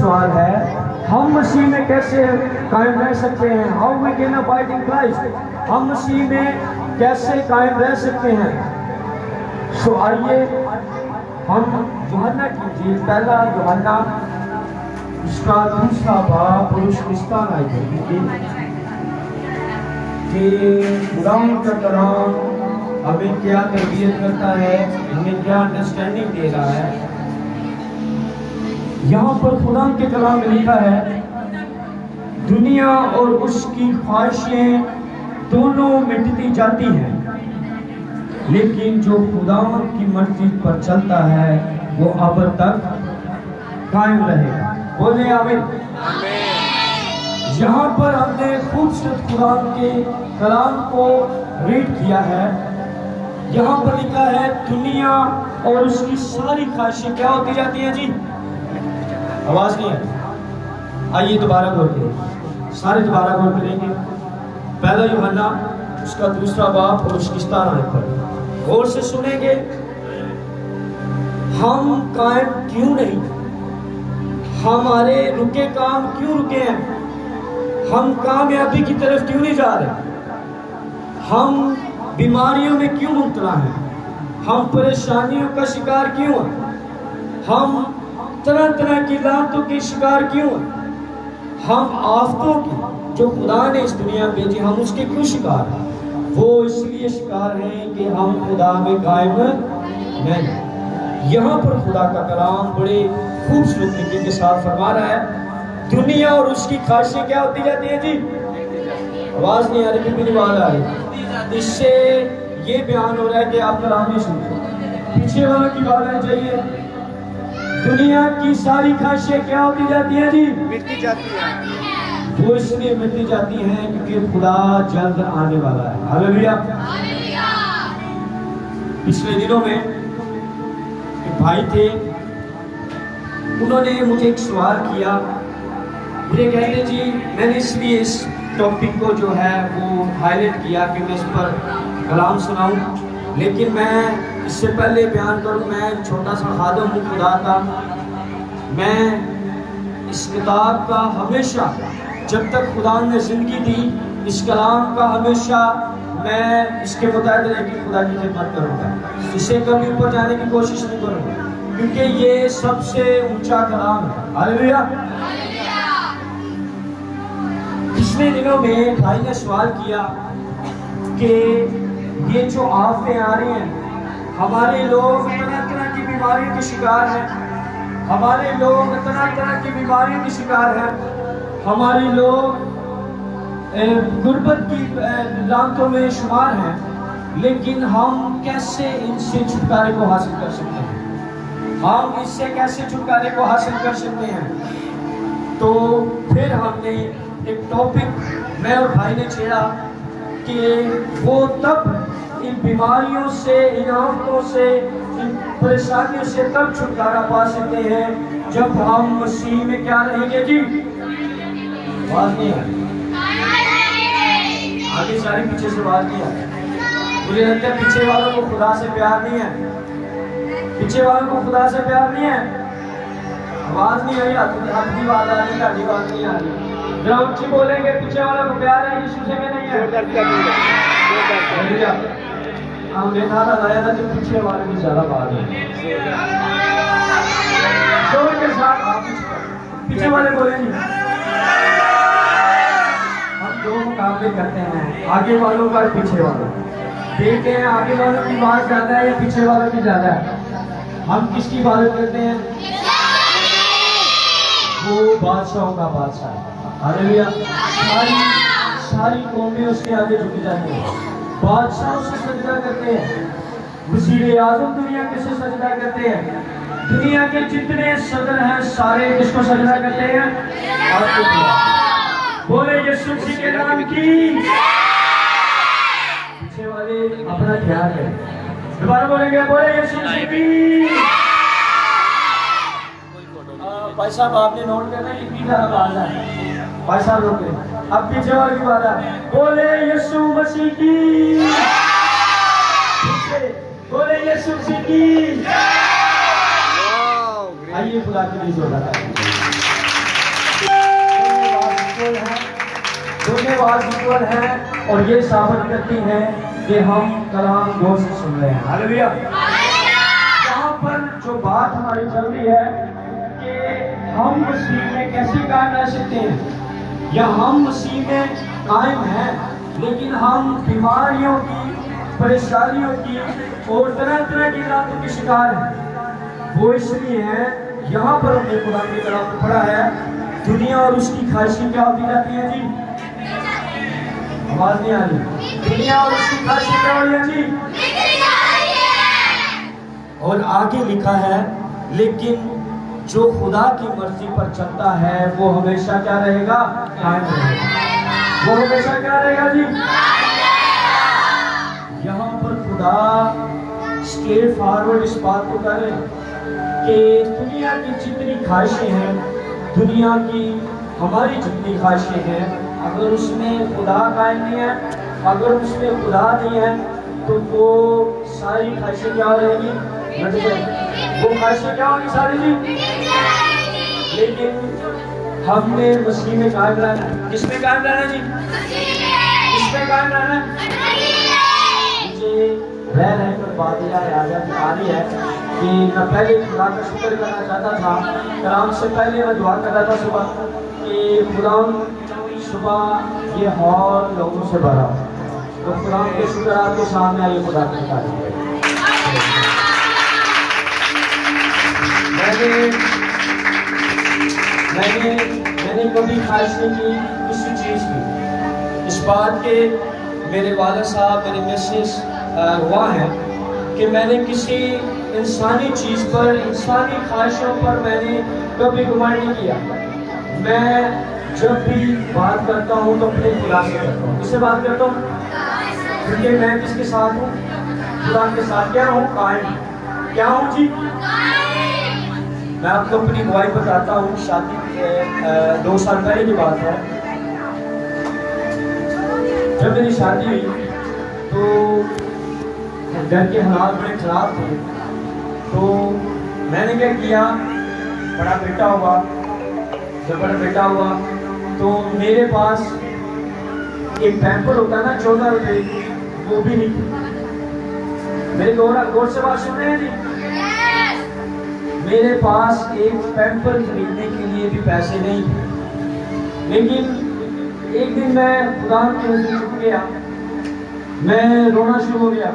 सवाल है, हम मसीह में कैसे कायम रह सकते हैं? How we can abide in Christ? हम मसीह में कैसे कायम रह सकते हैं? सो आइए हम यूहन्ना की इंजील, पहला यूहन्ना उसका दूसरा बाब और उसकी 17 आयत कि कुरान का कलाम हमें क्या तरबियत करता है, हमें क्या अंडरस्टैंडिंग दे रहा है। यहाँ पर कुरान के कलाम में लिखा है, दुनिया और उसकी ख्वाहिशें दोनों मिटती जाती हैं, लेकिन जो खुदा की मर्जी पर चलता है वो अब तक कायम रहेगा। बोले आमीन। यहाँ पर हमने खूबसूरत कुरान के कलाम को रीड किया है। यहाँ पर लिखा है, दुनिया और उसकी सारी ख्वाहिशें क्या होती जाती हैं जी? आवाज नहीं है। आइए दोबारा गौर करें, सारे दोबारा गौर करेंगे। पहला यूहन्ना उसका दूसरा बाब और उसकी 17 आयत पर गौर से सुनेंगे। हम कायम क्यों नहीं? हमारे रुके काम क्यों रुके हैं? हम कामयाबी की तरफ क्यों नहीं जा रहे? हम बीमारियों में क्यों मुब्तला हैं? हम परेशानियों का शिकार क्यों हैं? हम तरह तरह की लानतों के शिकार क्यों हैं? हम आफतों की जो खुदा ने इस दुनिया में भेजी, हम उसके क्यों शिकार हैं? वो इसलिए शिकार हैं कि हम खुदा में कायम नहीं। यहाँ पर खुदा का कलाम बड़े खूबसूरत तरीके के साथ फरमा रहा है, दुनिया और उसकी ख्वाहिशें क्या होती जाती है जी? आवाज नहीं आ रही, भी नहीं आ रही। इससे ये बयान हो रहा है कि आप कलाम नहीं सुनते, पीछे वालों की बात आनी चाहिए। दुनिया की सारी ख्वाहिशें क्या होती जाती हैं जी? मिटती जाती है। वो इसलिए मिटती जाती हैं क्योंकि खुदा जल्द आने वाला है। हालेलुया। पिछले दिनों में एक भाई थे, उन्होंने मुझे एक सवाल किया। मुझे कहते जी, मैंने इसलिए इस टॉपिक को जो है वो हाईलाइट किया कि मैं इस पर कलाम सुनाऊं, लेकिन मैं इससे पहले बयान करूं, मैं छोटा सा खादम हूँ खुदा का। मैं इस किताब का हमेशा, जब तक खुदा ने जिंदगी दी, इस कलाम का हमेशा मैं इसके मुताबिक रह के खुदा की खिदमत करूँगा। इसे कभी ऊपर जाने की कोशिश नहीं करूँगा, क्योंकि ये सबसे ऊंचा कलाम है। हालेलुया। पिछले दिनों में भाई ने सवाल किया कि ये जो आफतें आ रही हैं, हमारे लोग तरह तरह की बीमारियों के शिकार हैं, हमारे लोग तरह तरह की बीमारियों के शिकार हैं, हमारे लोग गुर्बत की लानतों में शुमार हैं, लेकिन हम कैसे इनसे छुटकारे को हासिल कर सकते हैं? हम इससे कैसे छुटकारे को हासिल कर सकते हैं? तो फिर हमने एक टॉपिक मैं और भाई ने छेड़ा कि वो तब इन बीमारियों से, इन आफतों से, इन परेशानियों से तब छुटकारा पा सकते हैं जब हम मसीह में क्या रहेंगे जी? बात नहीं है, आगे सारी पीछे से बात नहीं है। मुझे लगता है पीछे वालों को खुदा से प्यार नहीं है, पीछे वालों को खुदा से प्यार नहीं है। आवाज नहीं आई, आपकी बात आ रही, आपकी बात नहीं आ रही। जरा ऊंची बोलेंगे, पीछे वालों को प्यार है यीशु से नहीं है? हमने नारा लाया था कि पीछे वाले की ज्यादा बात है। जोर के साथ आप पीछे वाले बोलेंगे। हम दो मुकाबले करते हैं, आगे वालों का, पीछे वालों। देखते हैं आगे वालों की बात ज्यादा है या पीछे वालों की ज्यादा है। हम किसकी इबादत करते हैं? वो बादशाहों का बादशाह है। हालेलुया। सारी कौमें उसके आगे झुक जाती हैं, बादशाह उसे सजदा करते हैं। वज़ीर आज़म दुनिया के से सजदा करते हैं। दुनिया के जितने सदर हैं सारे किसको सजदा करते हैं? आपको। बोले यीशु मसीह के नाम की। पीछे वाले अपना ख्याल है, दोबारा बोलेंगे, बोले यीशु मसीह की। भाई साहब आपने नोट करना, इतनी तरह बात है। भाई साहब रोक लें। अब पीछे वाली की बात है, बोले यीशु मसीह की। बोले यीशु मसीह की। आइए खुदा के लिए जोरदार आवाज इक्वल है और ये साबित करती है कि हम कलाम गौर से सुन रहे हैं। हालेलुया। यहाँ पर जो बात हमारी चल रही है कि हम मसीह में कैसे कायम रह सकते हैं, या हम मसीह में कायम हैं लेकिन हम बीमारियों की, परेशानियों की और तरह तरह की रातों के शिकार हैं। वो इसलिए है, यहाँ पर हमने कुरान की तरफ पढ़ा है, दुनिया और उसकी ख्वाहिशें क्या होती जाती है जी? आवाज नहीं आ रही। दुनिया और उसकी ख्वाहिशें क्या हो रही है जी? और आगे लिखा है, लेकिन जो खुदा की मर्जी पर चलता है वो हमेशा क्या रहेगा? कायम रहेगा। वो हमेशा क्या रहेगा जी? यहाँ पर खुदा स्ट्रेट फॉरवर्ड इस बात को कर रहे हैं कि दुनिया की जितनी ख्वाहिशें हैं, दुनिया की हमारी जितनी ख्वाहिशें हैं, अगर उसमें खुदा कायम नहीं है, अगर उसमें खुदा नहीं है, तो वो सारी ख्वाहिशें क्या रहेंगी? वो ख्वाहिशें क्या होंगी सारी जी? लेकिन हमने मसीह में कायम रहना है। किसमें कायम रहना जी? किसमें कायम रहना है? मुझे रह कर बात आ रही है कि मैं पहले खुदा का शुक्र करना चाहता था। कलाम से पहले मैं दुआ कर रहा था सुबह कि खुदा सुबह ये हॉल लोगों से भरा, तो खुदा के शुक्र आपके सामने आइए। खुदा की तारीफ है। मैंने कभी ख्वाहिश नहीं की किसी चीज़ की। इस बात के मेरे वालिद साहब, मेरे मिसेस हुआ है कि मैंने किसी इंसानी चीज़ पर, इंसानी ख्वाहिशों पर मैंने कभी घमंड नहीं किया। मैं जब भी बात करता हूँ तो अपने खुदा से करता हूँ। किससे बात करता हूँ? क्योंकि मैं किसके साथ हूँ? खुदा के साथ। क्या हूँ? कायम। क्या हूँ जी? मैं आपको अपनी गवाही बताता हूँ। शादी के 2 साल पहले की बात है। जब मेरी शादी हुई तो घर के हालात बड़े खराब थे, तो मैंने क्या किया, बड़ा बेटा हुआ। जब बड़ा बेटा हुआ तो मेरे पास एक पैम्पर होता है ना 14 रुपये, वो भी नहीं थी। मेरे गौर से बात सुन रहे हैं जी? मेरे पास एक पैम्पर खरीदने के लिए भी पैसे नहीं थे। लेकिन एक दिन मैं खुदा के नज़दीक झुक गया, मैं रोना शुरू हो गया।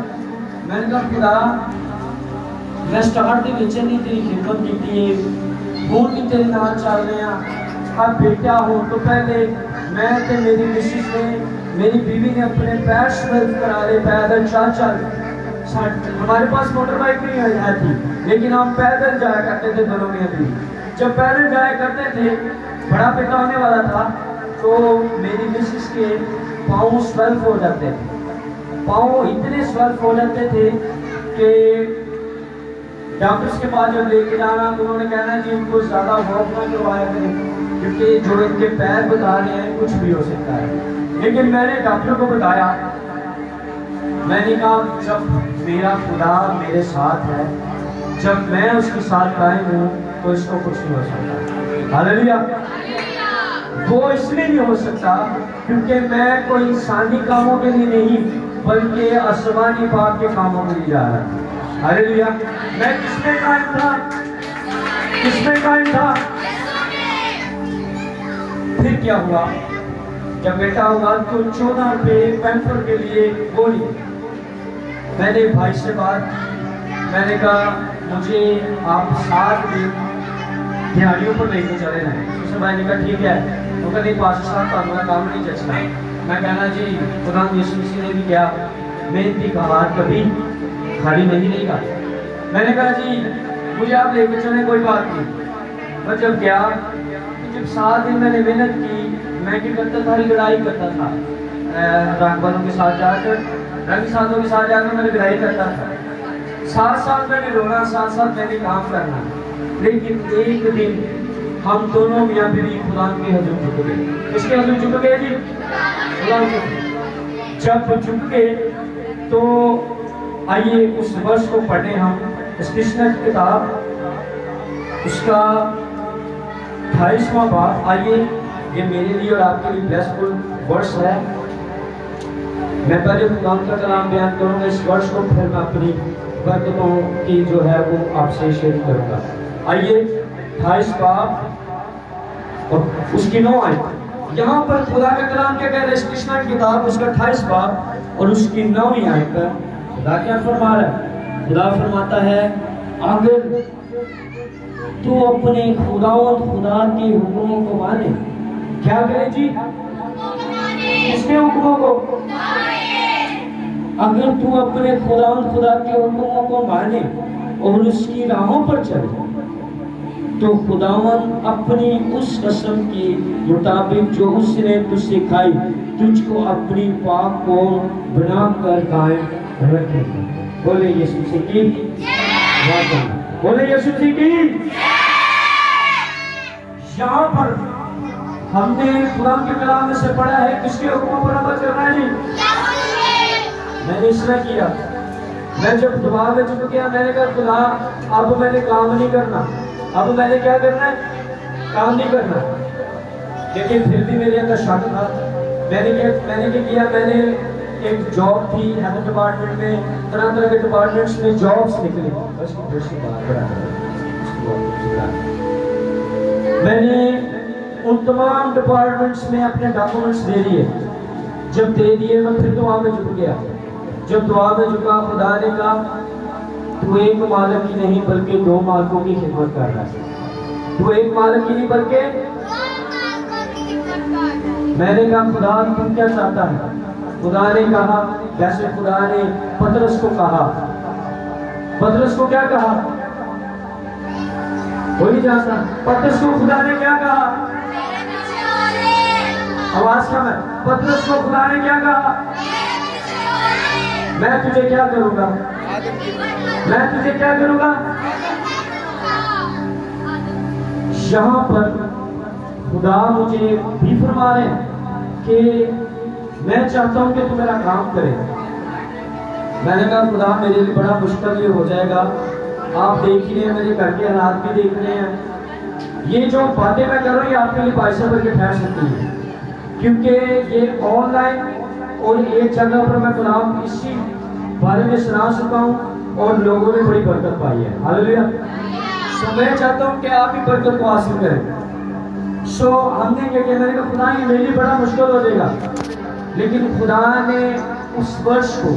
मैंने कहा खुदा, मैं स्टार्ट के बच्चे नहीं तेरी खिदमत की थी, हूँ नहीं तेरे नाल चल रहे हैं। अब बेटा हो तो पहले मैं ते मेरी मिसेस ने, मेरी बीवी ने अपने पैर स्वर्ग करा ले, पैदल चल चल। हमारे पास मोटर बाइक नहीं है थी, लेकिन हम पैदल जाया करते थे दोनों में भी। जब पैदल जाया करते थे, बड़ा बेटा होने वाला था, तो मेरी मिसेस के पाँव स्वेल्व हो जाते थे। पाँव इतने स्वेल्व हो जाते थे कि डॉक्टर्स के पास जब लेके जाना तो उन्होंने कहना जी इनको ज़्यादा वॉक ना करवाया करें, क्योंकि जो इनके पैर बता रहे हैं कुछ भी हो सकता है। लेकिन मैंने डॉक्टर को बताया, मैंने कहा जब मेरा खुदा मेरे साथ है, जब मैं उसके साथ कायम हूँ, तो इसको कुछ नहीं हो सकता। हालेलुया। वो इसलिए नहीं हो सकता क्योंकि मैं कोई इंसानी कामों के लिए नहीं, बल्कि आसमानी बाप के कामों के लिए जा रहा था। हालेलुया। मैं किसमें कायम था? किसमें कायम था? फिर क्या हुआ? जब बेटा हुआ तो 14 रुपये पैम्पर के लिए बोली। मैंने भाई से बात, मैंने कहा मुझे आप 7 दिन दिहाड़ियों पर लेके चले जाए। उसने भाई ने कहा ठीक है। वो कहते पास साहब का हमारा काम नहीं चलना। मैं कहना जी खुदा यीशु मसीह ने भी क्या मेहनती का हाथ कभी खाली नहीं रहेगा। मैंने कहा जी मुझे आप लेके चले, कोई बात नहीं। मैं जब गया, जब 7 दिन मैंने मेहनत की, मैं क्या करता था? लड़ाई करता था रंग वालों के साथ जाकर, रंग साथों के साथ जाकर मैं लड़ाई करता था। साथ साथ मैंने रोना, साथ साथ मैंने काम करना। लेकिन एक दिन हम दोनों मियाँ बीवी खुदा के हजूर झुक गए। किसके हजूर झुक गए जी? खुदा के। जब झुक गए तो आइए उस वर्ष को पढ़े हम। स्टेशनर की किताब उसका 28वां बाब, आइए ये मेरे लिए और आपके लिए ब्लेसफुल वर्ष है। मैं पहले खुदा का कलाम बयान करूंगा इस वर्ष को, फिर मैं अपनी बरकतों की जो है वो आपसे शेयर करूंगा। आइए 28 बाब और उसकी 9 आयत। यहाँ पर खुदा का कलाम क्या कह रहा है? इस कृष्णा की किताब उसका 28 बाब और उसकी 9वीं आयत पर खुदा क्या फरमा रहा है? खुदा फरमाता है, अगर तू अपने खुदा के हुक्मों को माने, क्या करे जी? किसके हुक्मों को? अगर तू अपने खुदा के हुक्मों को माने और उसकी राहों पर चले, तो खुदावन अपनी उस कसम के मुताबिक जो उसने तुझसे खाई, तुझको अपनी पाक को बनाकर कायम रखेगा। बोले यीशु मसीह की जय। बोले यीशु मसीह की। यहाँ पर हमने कुरान के कलाम में से पढ़ा है, किसके हुक्मों पर अमल करना है जी? मैंने इसलिए किया, मैं जब दुआ में चुप गया, मैंने कहा खुदा अब मैंने काम नहीं करना, अब मैंने क्या करना है? काम नहीं करना। लेकिन फिर भी मेरे अंदर शक था। मैंने क्या किया? मैंने एक जॉब थी हेल्थ डिपार्टमेंट में, तरह तरह के डिपार्टमेंट्स में जॉब्स निकली। मैंने उन तमाम डिपार्टमेंट्स में अपने डॉक्यूमेंट्स दे दिए। जब दे दिए मैं फिर दुआ में झुक गया। जब दुआ में झुका, खुदा ने कहा तू एक मालिक की नहीं बल्कि 2 मालिकों की खिदमत कर रहा है। तू एक मालिक की नहीं बल्कि। मैंने कहा खुदा तुम क्या चाहता है? खुदा ने कहा, जैसे खुदा ने पतरस को कहा, पतरस को क्या कहा? वही जानता। पतरस को खुदा ने क्या कहा? आवाज कम है। पतरस को खुदा ने क्या कहा? मैं तुझे क्या करूंगा? मैं तुझे क्या करूंगा? यहाँ पर खुदा मुझे भी फरमा रहे हैं कि मैं चाहता हूं कि तू मेरा काम करे। मैंने कहा खुदा मेरे लिए बड़ा मुश्किल ये हो जाएगा, आप देख ही रहे हैं, मेरे घर के हालात भी देख रहे हैं। ये जो बातें मैं कर रहा हूँ ये आपके लिए पैसे भर के ठहर सकती है, क्योंकि ये ऑनलाइन और एक जगह पर मैं कलाम इसी बारे में सुना चुका हूँ और लोगों ने बड़ी बरकत पाई है। हालेलुया। सो मैं चाहता हूँ कि आप भी बरकत को हासिल करें। सो हमने क्या किया? मैंने कहा खुदा ये मेरे लिए बड़ा मुश्किल हो जाएगा, लेकिन खुदा ने उस वर्ष को,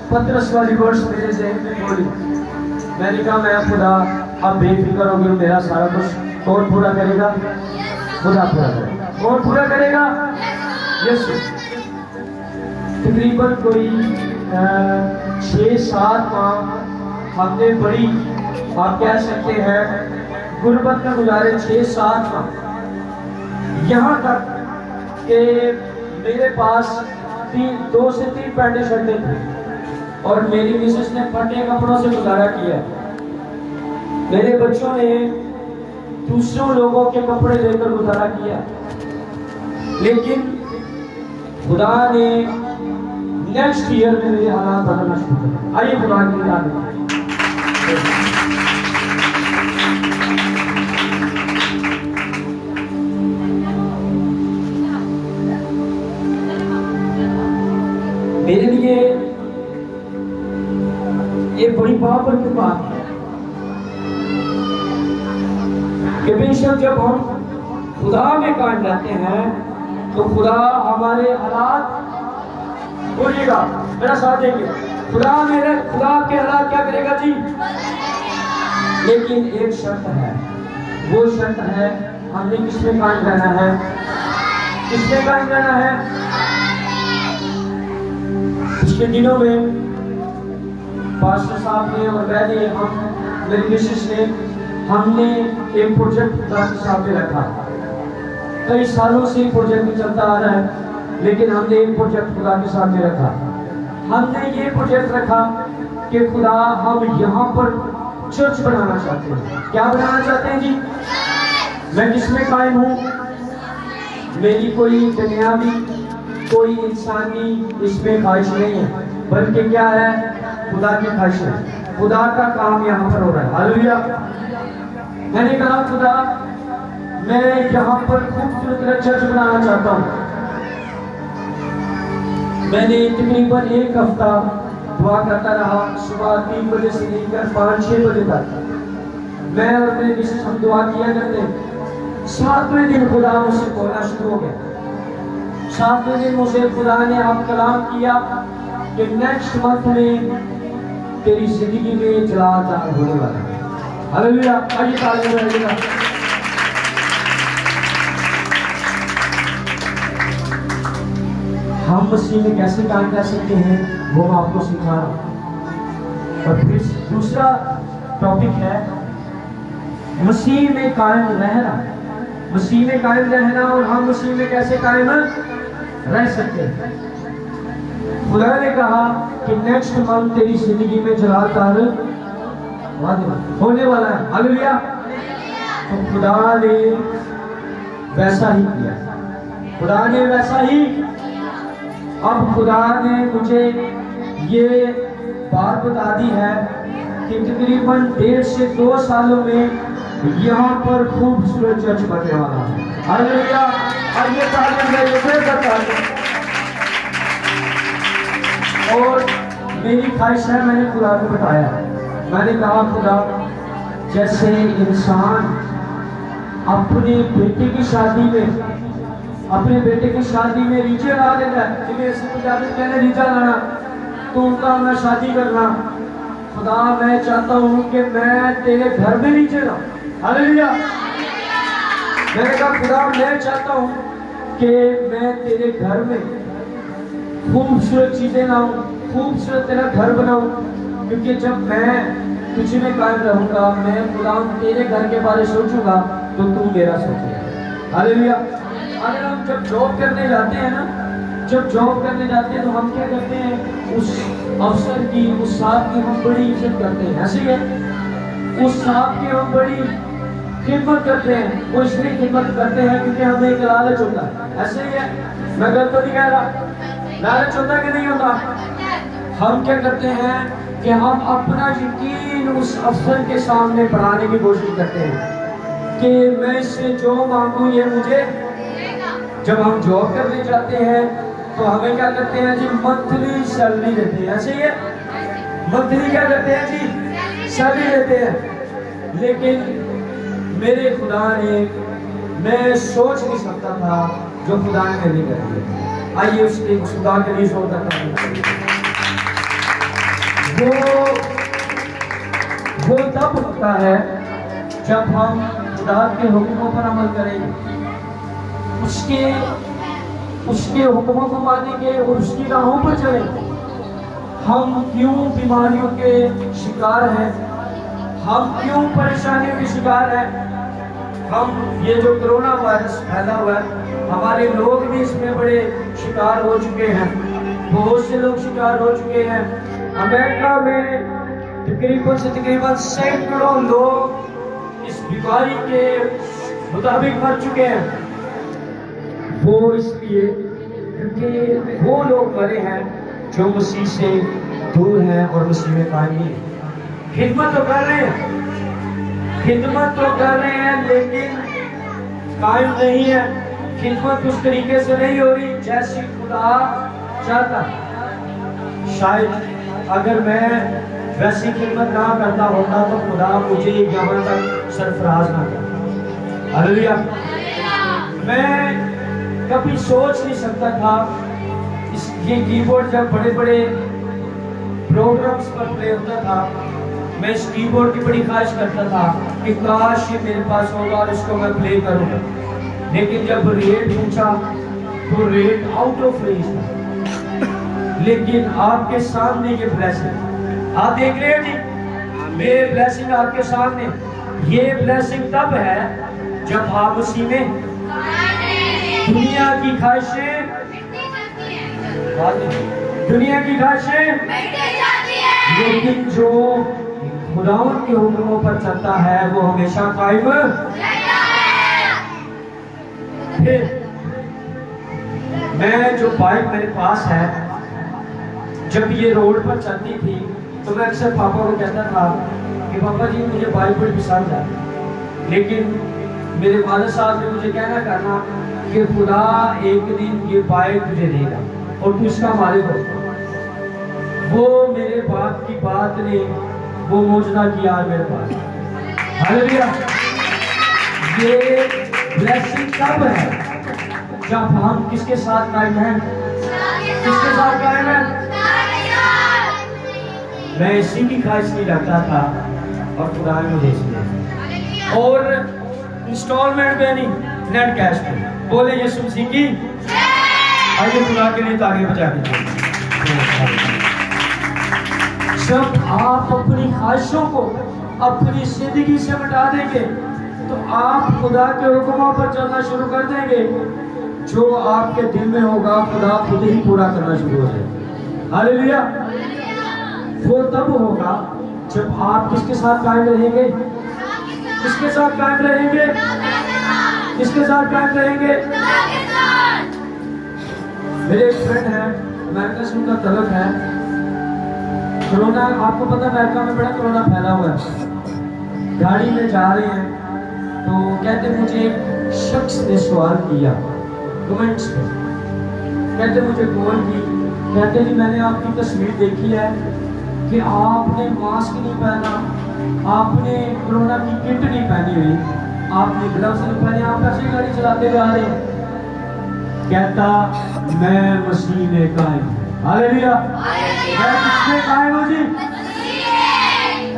पतरस वाली वर्ष मेरे ज़हन में बोली। मैंने कहा मैं खुदा अब बेफिक्र हो गया, मेरा सारा कुछ कौन पूरा करेगा? खुदा पूरा करेगा। कौन पूरा करेगा? यीशु। तकरीबन कोई 6-7 माह हमने बड़ी, आप कह सकते हैं गुर्बत में गुजारे। 6-7 माह, यहाँ तक कि मेरे पास 2 से 3 पैंटें शर्टें थी और मेरी मिसेस ने फटे कपड़ों से गुजारा किया। मेरे बच्चों ने दूसरों लोगों के कपड़े लेकर गुजारा किया, लेकिन खुदा ने नेक्स्ट ईयर में मेरे हालात बदलना शुरू कर। आइए खुदा की याद में मेरे लिए ये बड़ी बाबर की बात है कि बेशक जब हम खुदा में कायम रहते हैं तो खुदा हमारे हालात, बोलिएगा मेरा साथ देंगे, खुदा के हालात क्या करेगा जी? लेकिन एक शर्त है, वो शर्त है हमने किसमें कायम रहना है? किसमें कायम रहना है? पिछले दिनों में पास्टर साहब ने और मैंने, हम मेरी मिसेस ने, हमने एक प्रोजेक्ट खुदा के सामने रखा। कई सालों से प्रोजेक्ट चलता आ रहा है, लेकिन हमने एक प्रोजेक्ट खुदा के सामने रखा। हमने ये प्रोजेक्ट रखा कि खुदा हम यहाँ पर चर्च बनाना चाहते हैं। क्या बनाना चाहते हैं जी? मैं किसमें कायम हूँ? मेरी कोई दुनियावी, कोई इंसानी इसमें ख्वाहिश नहीं है, बल्कि क्या है? खुदा की ख्वाहिश है। खुदा का काम यहाँ पर हो रहा है। हालेलुया। मैंने कहा खुदा मैं यहाँ पर खूबसूरत चर्च बनाना चाहता हूँ। मैंने तकरीबन एक हफ्ता दुआ करता रहा, सुबह 3 बजे से लेकर 5-6 बजे तक। मैं और मेरे मिसेस हम दुआ किया करते। 7वें दिन खुदा मुझसे बोलना शुरू हो गया। 7वें दिन मुझे खुदा ने आप कलाम किया कि नेक्स्ट मंथ में तेरी जिंदगी में जलाल होने वाला है। हालेलुया, आइए ताली बजाइएगा। हम मसीह में कैसे काम कर सकते हैं वो मैं आपको सिखा रहा हूँ। और फिर दूसरा टॉपिक है मसीह में कायम रहना। मसीह में कायम रहना और हम मसीह में कैसे कायम रह सकते हैं। खुदा ने कहा कि नेक्स्ट मंथ तेरी जिंदगी में जलाल होने वाला है। हालेलुया। तो खुदा ने वैसा ही किया। खुदा ने वैसा ही। अब खुदा ने मुझे ये बात बता दी है कि तकरीबन 1.5 से 2 सालों में यहाँ पर खूबसूरत चर्च बनने वाला है। हालेलुया। आइए ताली बजाइए। और मेरी ख्वाहिश है, मैंने खुदा को बताया, मैंने कहा खुदा जैसे इंसान अपने बेटे की शादी में रीचे ला देता है, जिन्हें ऐसे पंजाबी कहने रीचा लाना, तो उनका मैं शादी करना। खुदा मैं चाहता हूँ कि मैं तेरे घर में रीचे लाऊं। हालेलुया। मैंने कहा खुदा मैं चाहता हूँ कि मैं तेरे घर में खूबसूरत चीजें लाऊं, खूबसूरत तेरा घर बनाऊं, क्योंकि जब मैं तुझ में कायम रहूंगा, मैं खुदा तेरे घर के बारे सोचूंगा तो तू मेरा सोचेगा। हालेलुया। अगर हम जब जॉब करने जाते हैं ना, तो हम क्या करते हैं, उस अफसर की, उस साहब की हम बड़ी इज्जत करते हैं। ऐसे ही है, उस साहब की हम बड़ी खिदमत करते हैं। वो इसलिए खिदमत करते हैं क्योंकि हमें एक लालच होता है। ऐसे ही है, मैं गलत तो नहीं कह रहा, लालच होता कि नहीं होता। हम क्या करते हैं कि हम अपना यकीन उस अफसर के सामने बढ़ाने की कोशिश करते हैं कि मैं इससे जो मांगू ये मुझे। जब हम जॉब करने जाते हैं तो हमें क्या करते हैं जी, मंथली सैलरी देते हैं। ऐसे ही है, मंथली क्या करते हैं जी, सैलरी देते हैं। लेकिन मेरे खुदा ने, मैं सोच नहीं सकता था जो खुदा ने मेरे लिए कर दिया। आइए उसके खुदा के लिए शोर करता हूं। वो तब होता है जब हम खुदा के हुक्मों पर अमल करेंगे, उसके हुक्मों को मानेंगे और उसकी राहों पर चलेंगे। हम क्यों बीमारियों के शिकार हैं, हम क्यों परेशानियों के शिकार हैं। हम ये जो कोरोना वायरस फैला हुआ है, हमारे लोग भी इसमें बड़े शिकार हो चुके हैं। बहुत से लोग शिकार हो चुके हैं। अमेरिका में तकरीबन सैकड़ों लोग इस बीमारी के मुताबिक मर चुके हैं। वो इसलिए क्योंकि वो लोग मरे हैं जो मसीह से दूर हैं और मसीह में कायम नहीं है। खिदमत तो कर रहे हैं लेकिन कायम नहीं है। खिदमत उस तरीके से नहीं हो रही जैसी खुदा चाहता। शायद अगर मैं वैसी खिदमत ना करता होता तो खुदा मुझे यहाँ तक सरफराज ना करता। हालेलुया। मैं कभी सोच नहीं सकता था ये कीबोर्ड जब बड़े बड़े प्रोग्राम्स पर प्ले होता था, मैं इस कीबोर्ड की बड़ी ख्वाहिश करता था कि काश ये मेरे पास होगा और इसको मैं प्ले करूंगा। लेकिन जब रेट पूछा तो रेट आउट ऑफ रेंज था। लेकिन आपके सामने ये ब्लेसिंग आप देख रहे हैं जी, ये ब्लेसिंग आपके सामने। ये ब्लेसिंग तब है जब आप उसी में दुनिया की ख्वाहिशें लेकिन जो खुदावंद के हुक्मों पर चलता है वो हमेशा कायम फिर मैं जो बाइक मेरे पास है, जब ये रोड पर चलती थी तो मैं अक्सर पापा को कहता था कि पापा जी मुझे बाइक बड़ी पसंद है, लेकिन मेरे वालिद साहब ने मुझे कहना करना कि खुदा एक दिन ये बाइक तुझे देगा और तू इसका मालिक हो। वो मेरे बाप की बात ने वो मौजूदा किया है मेरे पास। हालेलुया। ये ब्लेसिंग कब है? जब हम किसके साथ कायम हैं? किसके साथ कायम हैं? मैं इसी की ख्वाहिश नहीं रखता था और खुदा ने मुझे इसलिए, और इंस्टॉलमेंट पे नहीं, नेट कैश पे। बोले यीशु मसीह की। आइए खुदा के लिए तालियां बजा दीजिए। जब आप अपनी ख्वाहिशों को अपनी जिंदगी से मिटा देंगे तो आप खुदा के हुक्मों पर चलना शुरू कर देंगे। जो आपके दिल में होगा खुदा खुद ही पूरा करना शुरू हो जाएगा। हालेलुया। वो तब होगा जब आप किसके साथ कायम रहेंगे? किसके साथ कायम रहेंगे? किसके साथ कायम रहेंगे? मेरे एक फ्रेंड है, अमेरिका से उनका तलब है। कोरोना, आपको पता है अमेरिका में बड़ा कोरोना फैला हुआ है। गाड़ी में जा रहे हैं तो कहते मुझे एक शख्स ने सवाल किया कमेंट्स में, कहते मुझे कॉल की, कहते जी मैंने आपकी तस्वीर देखी है कि आपने मास्क नहीं पहना, आपने कोरोना की किट नहीं पहनी हुई, आपने ग्लव्स नहीं पहने, आप ऐसे गाड़ी चलाते हुए आ रहे हैं। कहता मैं मसीह में कायम। हालेलुया। मैं किसमें कायम हूं जी?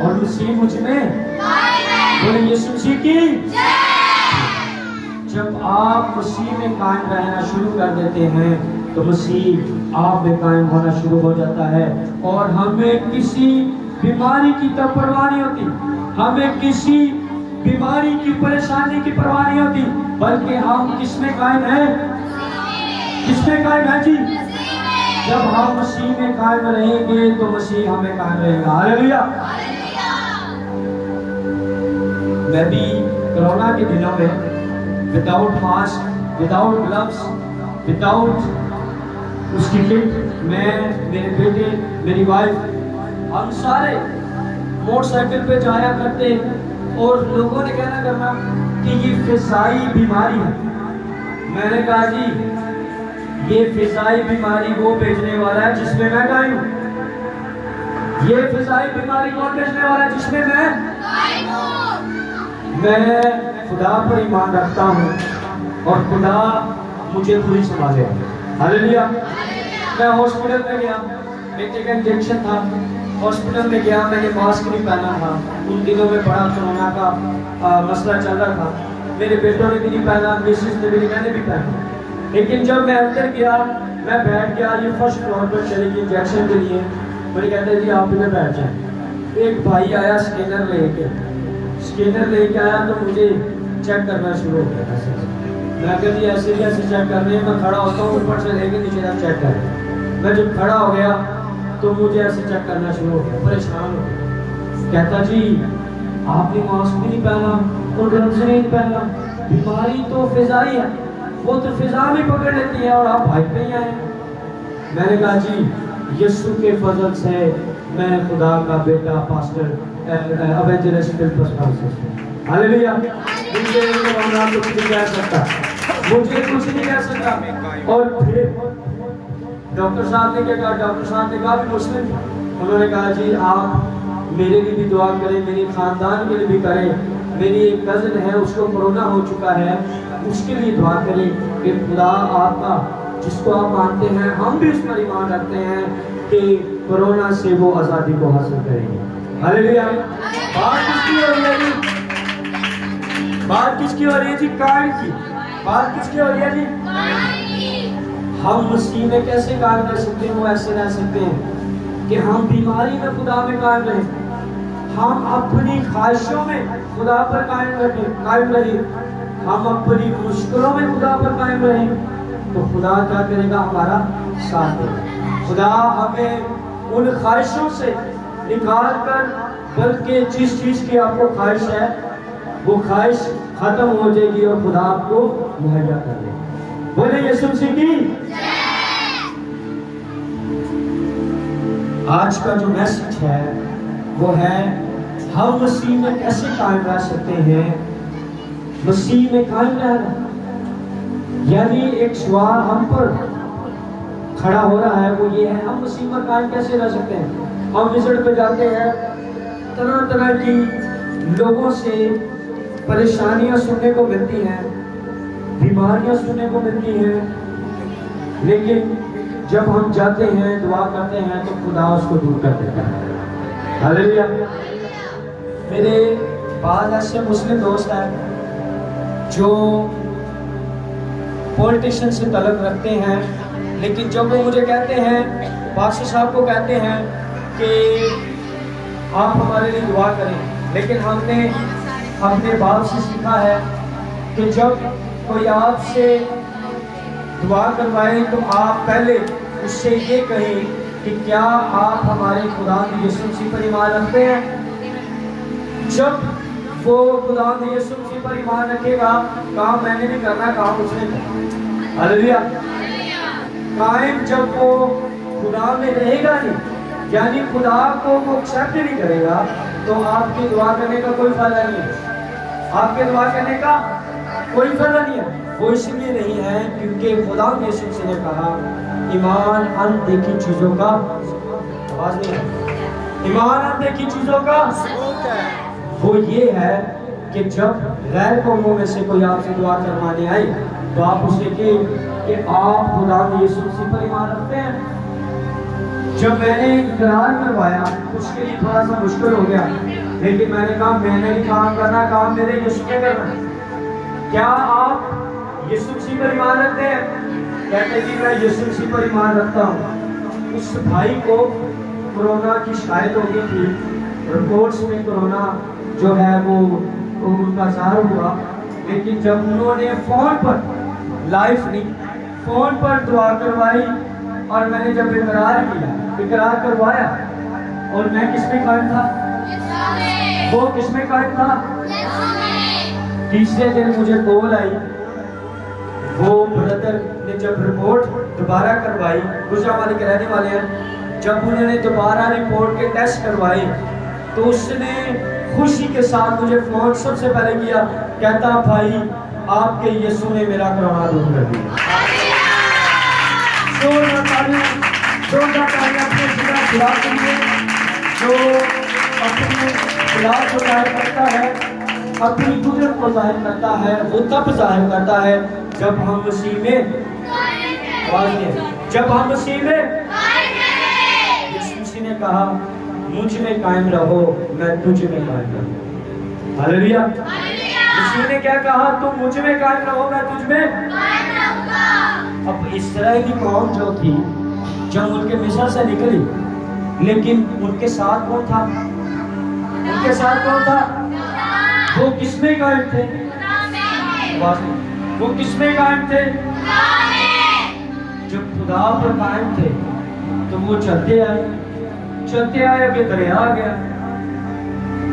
और मसीह मुझ में। बोले यीशु मसीह की। जब आप मसीह में कायम रहना शुरू कर देते हैं तो मसीह आप में कायम होना शुरू हो जाता है और हमें किसी बीमारी की तो परवाह नहीं होती, हमें किसी बीमारी की परेशानी की परवाह नहीं होती, बल्कि हम किसमें कायम हैं? किसमें कायम है जी? जब हम मसीह में कायम रहेंगे तो मसीह हमें कायम रहेगा। हालेलुया। मैं भी कोरोना के दिनों में without mask, without gloves, without उसकी किट, मैं, मेरे बेटे, मेरी वाइफ, हम सारे मोटरसाइकिल पे जाया करते और लोगों ने कहना करना कि ये फिजाई बीमारी है। मैंने कहा जी ये फिजाई बीमारी वो भेजने वाला है जिसमें मैं कायम हूं। ये फिजाई बीमारी कौन भेजने वाला है? जिसमें मैं खुदा पर ईमान रखता हूँ और खुदा मुझे पूरी संभाले। हालेलुया। मैं हॉस्पिटल में गया, बेटे का इंजेक्शन था, हॉस्पिटल में गया, मैंने मास्क नहीं पहना था। उन दिनों में बड़ा कोरोना का मसला चल रहा था। मेरे बेटों ने भी नहीं पहना, मिसेस ने भी नहीं, मैंने भी पहना। लेकिन जब मैं अंदर गया, मैं बैठ गया, ये फर्स्ट फ्लोर पर चले गए इंजेक्शन के लिए। मुझे कहते जी आप इधर बैठ जाए। एक भाई आया स्कैनर लेके आया तो मुझे चेक करना शुरू हो गया। मैं कहती ऐसे ही ऐसे चेक करने, मैं खड़ा होता हूँ, ऊपर से लेके नीचे तक चेक कर। मैं जब खड़ा हो गया तो मुझे ऐसे चेक करना शुरू हो गया, परेशान हो गया। कहता जी आपने मास्क भी नहीं पहना और ग्लव्स नहीं पहना, बीमारी तो फिजाई है, वो तो फिजा में पकड़ लेती है और आप भाई पे ही आए। मैंने कहा जी यीशु के फजल से मैं खुदा का बेटा pastor evangelist Phillips Francis. Hallelujah. मुझे कुछ नहीं कह सकता, मुझे कुछ नहीं कह सकता। और फिर डॉक्टर साहब ने क्या कहा? डॉक्टर साहब ने कहा भी मुस्लिम, उन्होंने कहा जी आप मेरे लिए भी दुआ करें, मेरे खानदान के लिए भी करें। मेरी एक कज़न है उसको कोरोना हो चुका है, उसके लिए दुआ करें कि खुदा आपका जिसको आप मानते हैं, हम भी उस पर ईमान रखते हैं कि कोरोना से वो आज़ादी को हासिल करेंगे। हालेलुया। बात किसकी हो रही है जी? बात किसकी हो रही है जी? कायम की। बात किसकी हो रही है जी? हम मसीह में कैसे कायम रह सकते हैं? वो ऐसे रह सकते हैं कि हम बीमारी में खुदा में कायम रहें, हम अपनी ख्वाहिशों में खुदा पर कायम रहें, हम अपनी मुश्किलों में खुदा पर कायम रहें, तो खुदा क्या करेगा? हमारा साथ देगा। खुदा हमें उन ख्वाहिशों से निकाल कर, बल्कि जिस चीज की आपको ख्वाहिश है वो ख्वाहिश खत्म हो जाएगी और खुदा आपको मुहैया कर देगा। बोले यीशु मसीह की। आज का जो मैसेज है वो है हम मसीह में कैसे कायम रह सकते हैं मसीह में कायम रहना, यानी एक सवाल हम पर खड़ा हो रहा है, वो ये है हम मसीह में कायम कैसे रह सकते हैं। हम विजिट पे जाते हैं, तरह तरह की लोगों से परेशानियां सुनने को मिलती हैं, बीमारियां सुनने को मिलती हैं, लेकिन जब हम जाते हैं दुआ करते हैं तो खुदा उसको दूर कर देता है। हालेलुया। मेरे बाद ऐसे मुस्लिम दोस्त हैं जो पॉलिटिशियन से तलब रखते हैं, लेकिन जब वो मुझे कहते हैं, बादशाह साहब को कहते हैं कि आप हमारे लिए दुआ करें, लेकिन हमने अपने बाप से सीखा है कि जब कोई आपसे दुआ करवाए तो आप पहले उससे ये कहें कि क्या आप हमारे खुदा यीशु मसीह पर ईमान रखते हैं। जब वो खुदा यीशु मसीह पर ईमान रखेगा, काम मैंने नहीं करना, काम उसने करना। हालेलुया। कायम जब वो खुदा में रहेगा नहीं, यानी खुदा को वो एक्सेप्ट नहीं करेगा, तो आपकी दुआ करने का कोई फायदा नहीं है। आपके दुआ करने का कोई फायदा नहीं है। वो इसलिए नहीं है क्योंकि खुदा यीशु मसीह ने कहा ईमान अनदेखी चीजों का, आवाज नहीं है, ईमान अनदेखी चीजों का वो ये है कि जब गैर कौमों में से कोई आपसे दुआ करवाने आए तो आप उसे कि आप खुदा यीशु मसीह पर ईमान रखते हैं। जब मैंने इकरार करवाया उसके लिए थोड़ा सा मुश्किल हो गया, लेकिन मैंने कहा मैंने ही काम करना, काम मेरे यीशु ने करना। क्या आप यीशु मसीह पर ईमान रखते हैं? कहते जी मैं यीशु मसीह पर ईमान रखता हूँ। उस भाई को कोरोना की शिकायत हो गई थी, रिपोर्ट्स में कोरोना जो है वो उनका ज़ाहिर हुआ, लेकिन जब उन्होंने फोन पर, लाइफ नहीं, फोन पर दुआ करवाई और मैंने जब इकरार किया, इकरार करवाया, और मैं किसमें कायम था? वो किसमें कायम था? तीसरे दिन मुझे कॉल आई, वो ब्रदर ने जब रिपोर्ट दोबारा करवाई, गुजरावाली के रहने वाले हैं, जब उन्होंने दोबारा रिपोर्ट के टेस्ट करवाए तो उसने खुशी के साथ मुझे फोन सबसे पहले किया, कहता भाई आपके यीशु ने मेरा कोरोना दूर कर दिया। जो अपने खिलाफ को जाहिर करता है, अपनी कुदरत को जाहिर करता है, वो तब जाहिर करता है जब हम मसीह में, जब हम मसीह में, यीशु मसीह ने कहा मुझ में कायम रहो, मैं तुझ में कायम रहूं। हालेलुया। यीशु ने क्या कहा? तुम मुझ में कायम रहो, मैं तुझ में कायम रहूंगा। अब इस्राएली कौम जो थी, जब उनके मिस्र से निकली, लेकिन उनके साथ कौन था? उनके साथ कौन था? वो किसमें कायम थे? वो किसमें कायम थे? जब खुदा पर कायम थे तो वो चलते आए कि दरिया आ गया।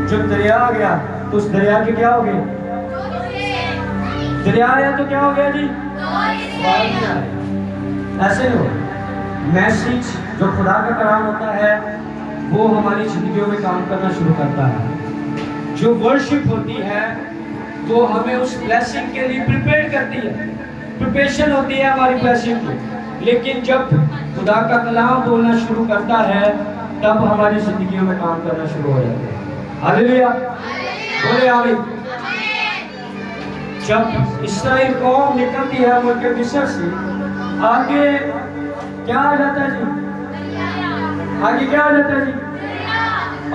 जब दरिया आ गया तो उस दरिया के क्या हो गए? दरिया आया तो क्या हो गया जी? ऐसे नहीं हो। मैसेज जो खुदा का कलाम होता है वो हमारी जिंदगियों में काम करना शुरू करता है। जो वर्शिप होती है वो हमें उस ब्लेसिंग के लिए प्रिपेयर करती है, प्रिपरेशन होती है हमारी ब्लेसिंग की। लेकिन जब खुदा का कलाम बोलना शुरू करता है तब हमारी जिंदगियों में काम करना शुरू हो जाता है। हालेलुया, बोले आमीन। जब इस्राएल कौम निकलती है उनके मिस्र से, आगे क्या आ जाता है जी? आगे क्या आ जाता है जी?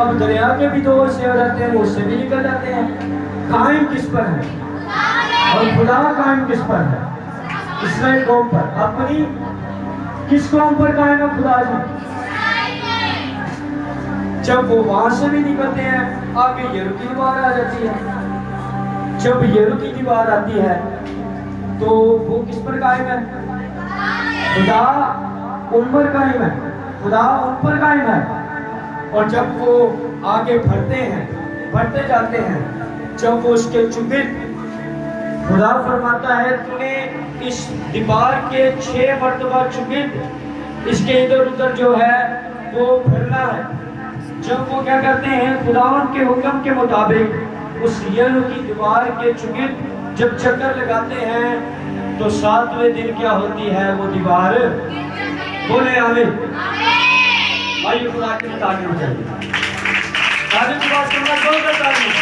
अब दरिया के भी दो हिस्से हो जाते हैं, वो उससे भी निकल जाते हैं। कायम किस पर है? और खुदा कायम किस पर है? इस्राएल कौम पर। अपनी किस कौम पर कायम है खुदा जी? जब वो वहां से भी निकलते हैं, आगे यरीहो की दीवार आ जाती है। जब यरीहो की दीवार आती है तो वो किस पर कायम है? खुदा उन पर कायम है, खुदा उन पर कायम है। और जब वो आगे बढ़ते जाते हैं, जब वो उसके चुगिर्द, खुदा फरमाता है तूने इस दीवार के 6 मरतबा चुगिर्द इसके इधर उधर जो है वो फिरना है। जब वो क्या करते हैं, खुदावंद के हुक्म के मुताबिक उस यरीहो की दीवार के चुगिर्द जब चक्कर लगाते हैं तो 7वें दिन क्या होती है वो दीवार, बोले आमीन। आइए खुदा की तारीफ करें, तारीफ की बात करना जोरदार तारीफ।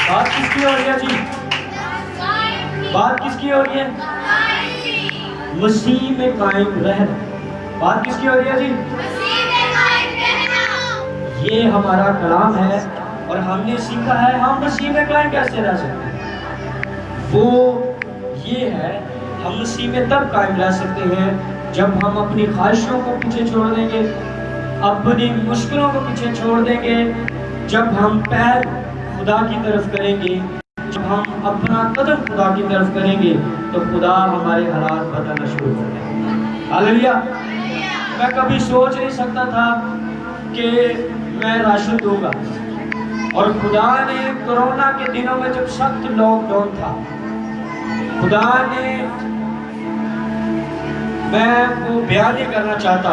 बात किसकी हो रही है जी? बात किसकी हो रही है? मसीह में कायम रहना। बात किसकी हो रही है जी? ये हमारा कलाम है और हमने सीखा है हम मसीह में कायम कैसे रह सकते हैं। वो ये है, हम मसीह में तब कायम रह सकते हैं जब हम अपनी ख्वाहिशों को पीछे छोड़ देंगे, अपनी मुश्किलों को पीछे छोड़ देंगे, जब हम पैर खुदा की तरफ करेंगे, जब हम अपना कदम खुदा की तरफ करेंगे तो खुदा हमारे हालात बदलना शुरू कर देगा। हालेलुया। मैं कभी सोच नहीं सकता था कि मैं राशन दूंगा, और खुदा ने कोरोना के दिनों में जब सख्त लॉकडाउन था, खुदा ने, मैं वो बयान नहीं करना चाहता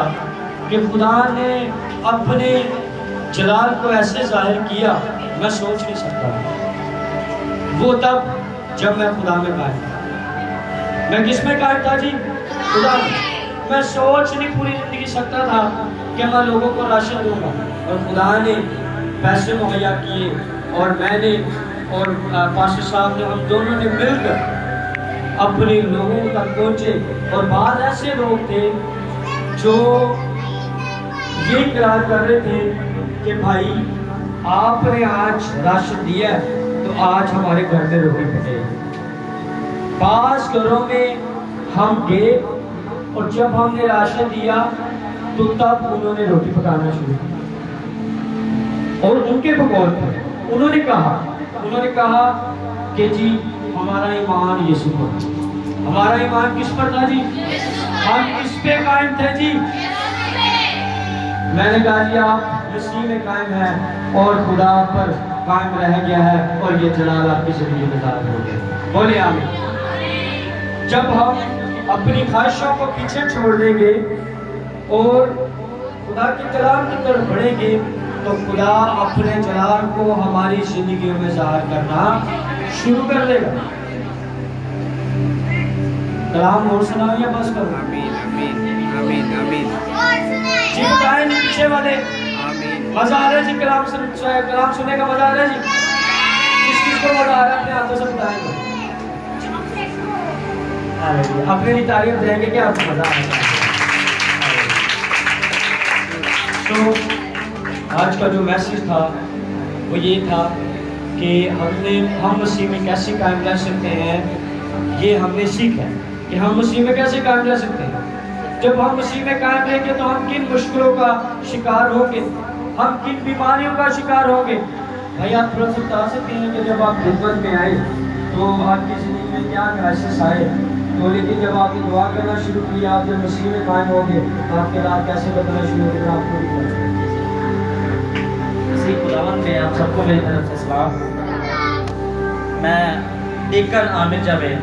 कि खुदा ने अपने जलाल को ऐसे जाहिर किया, मैं सोच नहीं सकता। वो तब जब मैं खुदा में कायम था। मैं किस में कायम था जी? खुदा में। मैं सोच नहीं पूरी जिंदगी सकता था कि मैं लोगों को राशन दूंगा, और खुदा ने पैसे मुहैया किए, और मैंने और पास्टर साहब ने, हम दोनों ने मिलकर अपने लोगों तक पहुंचे। और बाद ऐसे लोग थे जो ये इकरार कर रहे थे कि भाई आपने आज राशन दिया तो आज हमारे घर में रोटी पकेगी। 5 घरों में हम गए, और जब हमने राशन दिया तो तब उन्होंने रोटी पकाना शुरू किया, और उनके पकौन थे। उन्होंने कहा कि जी हमारा ईमान यीशु पर। हमारा ईमान किस पर था जी? हम किस पे कायम थे जी? मैंने कहा जी आप मसीह में कायम हैं और खुदा पर कायम रह गया है, और ये जलाल आपकी जिंदगी में ज़ाहिर हो गया। बोले आमीन। जब हम अपनी ख्वाहिशों को पीछे छोड़ देंगे और खुदा के कलाम की तरफ बढ़ेंगे तो खुदा अपने जलाल को हमारी जिंदगियों में ज़ाहिर करना शुरू कर देगा। कलाम और सुनाओ या बस करो? आमीन आमीन आमीन आमीन। जी बताएं नहीं पीछे वाले, आमीन। मजा आ रहा है जी? कलाम सुनने का मजा आ रहा है जी? किस किस को मजा आ रहा है? अपने हाथों से बताएंगे। अपने लिए तारीफ देंगे कि आपको मजा आ रहा है। तो आज का जो मैसेज था वो ये था कि हम मसीह में कैसे कायम रह सकते हैं। ये हमने सीखा कि हम मसीह में कैसे कायम रह सकते हैं। जब हम मसीह में कायम रहेंगे तो हम किन मुश्किलों का शिकार होंगे, हम किन बीमारियों का शिकार होंगे। भाई आप थोड़ा सा बता सकते हैं कि जब आप खिदमत में आए तो आपकी ज़िंदगी में क्या क्राइसिस आए, तो लेकिन जब आपने दुआ करना शुरू किया, आप जब मसीह में कायम होंगे तो आपके रात कैसे बदलना शुरू होगा आपको भी पता है। इसी खुदावंद में आप सबको मेरी तरफ से सलाम। मैं deacon Aamir Javed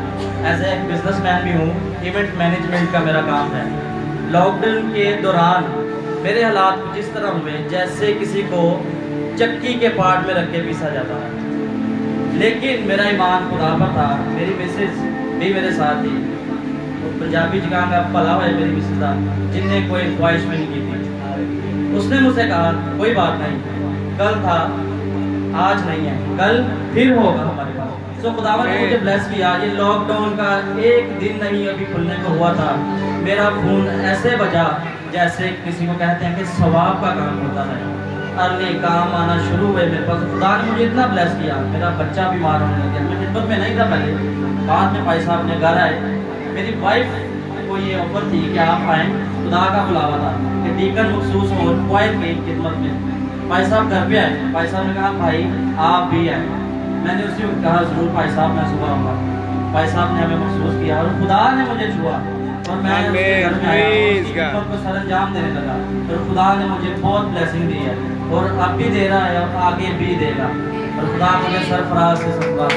as a businessman भी हूँ, इवेंट मैनेजमेंट का मेरा काम है। लॉकडाउन के दौरान मेरे हालात कुछ इस तरह हुए जैसे किसी को चक्की के पार्ट में रख के पीसा जाता है, लेकिन मेरा ईमान खुदा पर था। मेरी मिसेज भी मेरे साथ थी। तो पंजाबी जगह में भला हुआ मेरी मिसेज था जिनने कोई ख्वाहिश में नहीं की थी। उसने मुझसे कहा कोई बात नहीं, कल था आज नहीं है, कल फिर होगा हमारे पास। सो खुदावन ने मुझे ब्लेस किया। ये लॉकडाउन का एक दिन नहीं अभी खुलने को हुआ था, मेरा खून ऐसे बजा जैसे किसी को कहते हैं कि सवाब का काम होता है। अर्ली काम आना शुरू हुए मेरे पास। खुदा ने मुझे इतना ब्लेस किया, मेरा बच्चा बीमार होने लग गया। मैं खिदमत में नहीं था पहले, बाद में भाई साहब ने घर आए। मेरी वाइफ को ये ऑफर थी कि आप आएँ, खुदा का बुलावा था कि डीकन मखसूस हो क्वाइट की खिदमत में। भाई साहब घर पे आए, भाई साहब ने कहा भाई आप भी आए। मैंने उसी वक्त कहा जरूर भाई साहब मैं सुबह आऊँगा। भाई साहब ने हमें महसूस किया और खुदा ने मुझे छुआ और मैं उसके घर में आया, उसकी खिदमत को सरंजाम देने लगा। और खुदा ने मुझे बहुत ब्लेसिंग दी है और अब भी दे रहा है और आगे भी देगा। और खुदा मुझे सरफराज से सरफराज